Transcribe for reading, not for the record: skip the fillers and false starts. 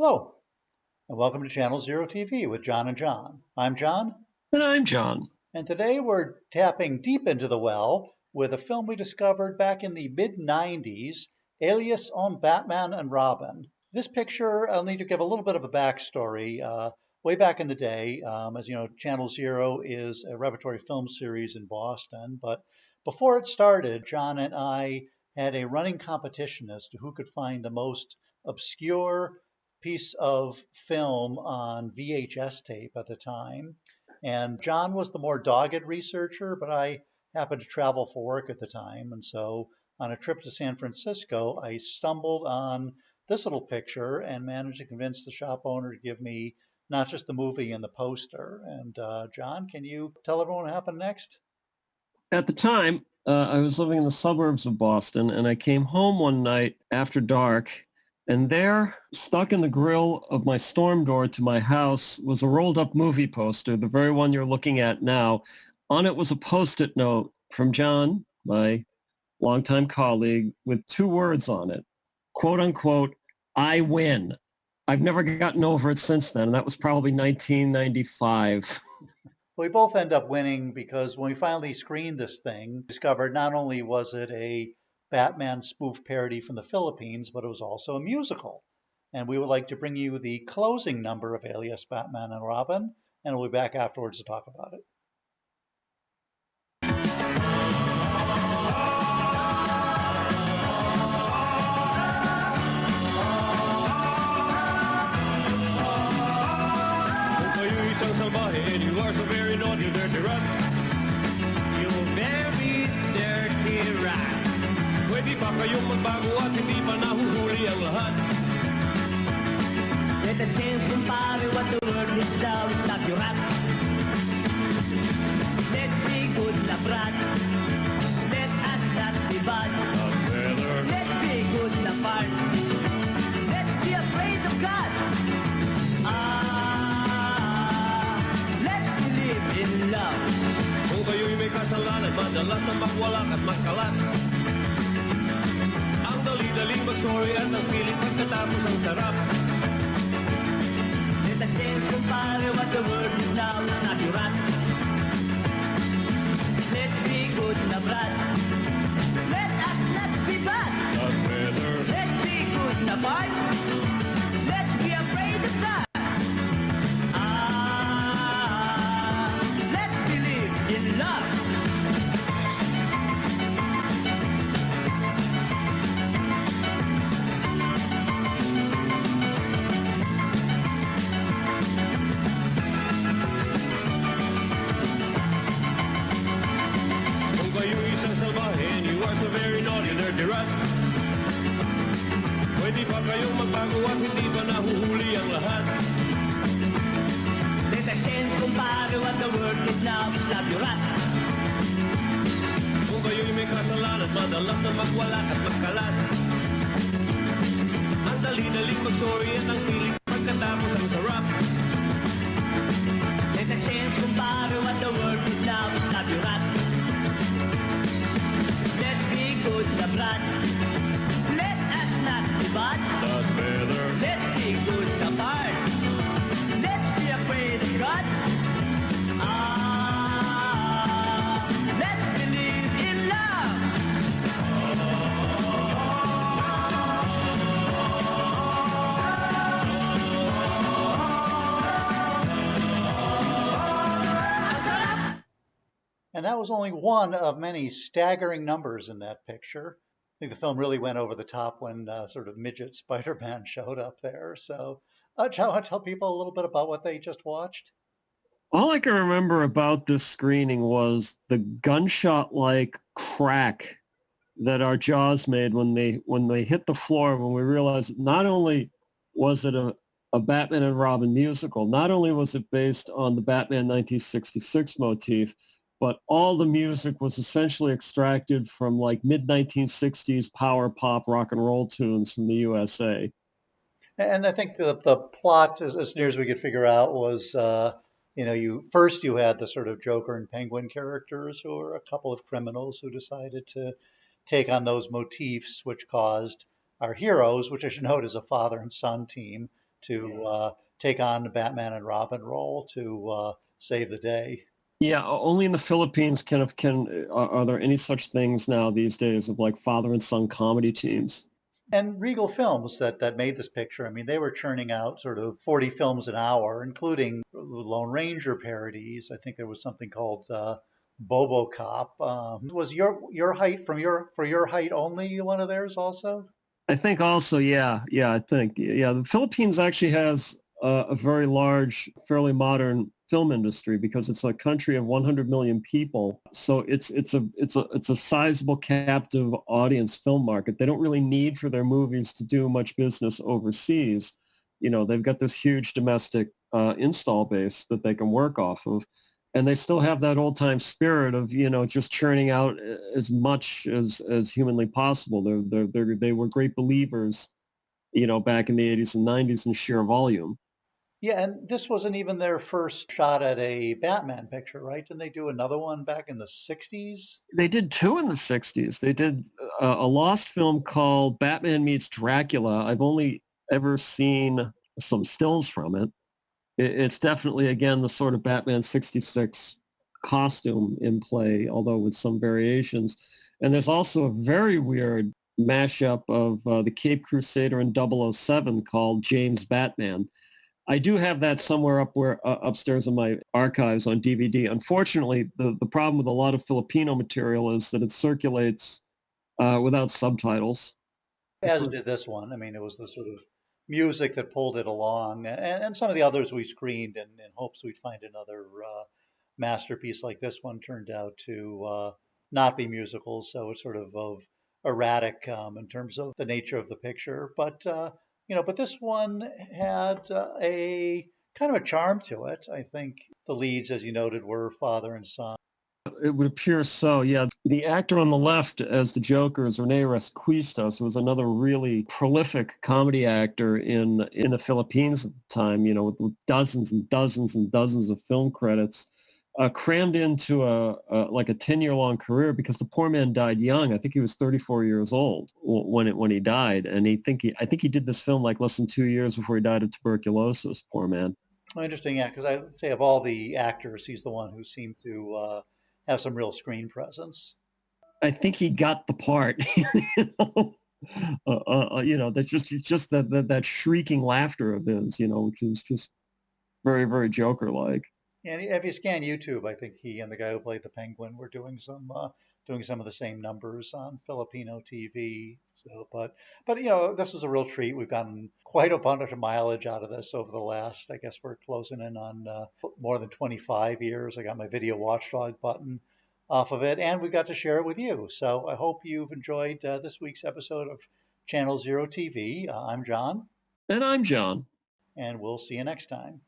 Hello, and welcome to Channel Zero TV with John and John. I'm John, And I'm John. and today we're tapping deep into the well with a film we discovered back in the mid 90s, Alias on Batman and Robin. This picture, I'll need to give a little bit of a backstory. Way back in the day, as you know, Channel Zero is a repertory film series in Boston, but before it started, John and I had a running competition as to who could find the most obscure piece of film on VHS tape at the time. And John was the more dogged researcher, but I happened to travel for work at the time. And so on a trip to San Francisco, I stumbled on this little picture and managed to convince the shop owner to give me not just the movie and the poster. And John, can you tell everyone what happened next? At the time, I was living in the suburbs of Boston, and I came home one night after dark, and there, stuck in the grill of my storm door to my house, was a rolled-up movie poster, the very one you're looking at now. On it was a Post-it note from John, my longtime colleague, with two words on it, quote unquote, "I win." I've never gotten over it since then, and that was probably 1995. We both end up winning because when we finally screened this thing, discovered not only was it a Batman spoof parody from the Philippines, but it was also a musical. And we would like to bring you the closing number of Alias Batman and Robin, and we'll be back afterwards to talk about it. Isang salbahe and you are so very naughty, dirty rat. You very dirty rat. Pwede pa kayong magbago at hindi pa nahuhuli ang lahat. Let the sense compare what the world needs now is not your rat. Let's be good na brat. Let us not be bad. That's better. Let's be good na parts. Let's be afraid of God. Let's believe in love. Kung kayo'y may kasalanan, madalas na makwalak at magkalat. Ang dali-daling mag-sorry at ang pilit pagkatapos ang sarap. Let the sense compare what the world needs now is not your rat. Let's be good na brat. Let us not be bad. That's better. Let's be good na parts. Let's be afraid of God. Let's believe in love. Kung kayo'y isang salbahe and you are so very naughty, dirty rat. Pwede pa kayong magbago at hindi pa nahuhuli ang lahat. Let the sense compare what the world needs now is not your rat. Kung kayo'y may kasalanan, madalas na magwala at magkalat. Ang dali-daling mag-sorry at ang pilit pagkatapos ang sarap. Let the sense compare what the world needs now is not your rat. Let's be good na brat. Let us not be bad. That's better. Let's be good na part. Let's be afraid of God. Let's believe in love. And that was only one of many staggering numbers in that picture. I think the film really went over the top when sort of midget Spider-Man showed up there. So, John, want to tell people a little bit about what they just watched? All I can remember about this screening was the gunshot-like crack that our jaws made when they hit the floor, when we realized not only was it a Batman and Robin musical, not only was it based on the Batman 1966 motif, but all the music was essentially extracted from like mid-1960s power pop rock and roll tunes from the USA. And I think the plot, as near as we could figure out, was you had the sort of Joker and Penguin characters who were a couple of criminals who decided to take on those motifs, which caused our heroes, which I should note is a father and son team, to take on the Batman and Robin role to save the day. Yeah, only in the Philippines are there any such things now these days of like father and son comedy teams. And Regal Films that made this picture, I mean, they were churning out sort of 40 films an hour, including Lone Ranger parodies. I think there was something called Bobo Cop. Was your height from your height only one of theirs also? I think also, yeah, I think, yeah, the Philippines actually has a very large, fairly modern film industry because it's a country of 100 million people. So it's a sizable captive audience film market. They don't really need for their movies to do much business overseas. You know, they've got this huge domestic install base that they can work off of. And they still have that old time spirit of, you know, just churning out as much as humanly possible. They were great believers, you know, back in the 80s and 90s in sheer volume. Yeah, and this wasn't even their first shot at a Batman picture, right? Didn't they do another one back in the 60s? They did two in the 60s. They did a lost film called Batman Meets Dracula. I've only ever seen some stills from it. It's definitely, again, the sort of Batman 66 costume in play, although with some variations. And there's also a very weird mashup of the Cape Crusader and 007 called James Batman. I do have that somewhere upstairs in my archives on DVD. Unfortunately, the problem with a lot of Filipino material is that it circulates without subtitles. As did this one. I mean, it was the sort of music that pulled it along, and some of the others we screened in hopes we'd find another masterpiece like this one turned out to not be musicals, so it's sort of erratic in terms of the nature of the picture. But but this one had a kind of a charm to it. I think the leads, as you noted, were father and son. It would appear so, yeah. The actor on the left as the Joker is Rene Resquistos, who was another really prolific comedy actor in the Philippines at the time, you know, with dozens and dozens and dozens of film credits, crammed into like a 10-year-long career because the poor man died young. I think he was 34 years old when he died. And I think he did this film like less than 2 years before he died of tuberculosis, poor man. Interesting, yeah, because I would say of all the actors, he's the one who seemed to have some real screen presence. I think he got the part. You know, that's just that shrieking laughter of his, you know, which is just very, very Joker-like. And if you scan YouTube, I think he and the guy who played the Penguin were doing some of the same numbers on Filipino TV. So, but this was a real treat. We've gotten quite a bunch of mileage out of this over the last. I guess we're closing in on more than 25 years. I got my video watchdog button off of it, and we got to share it with you. So I hope you've enjoyed this week's episode of Channel Zero TV. I'm John, And I'm John. and we'll see you next time.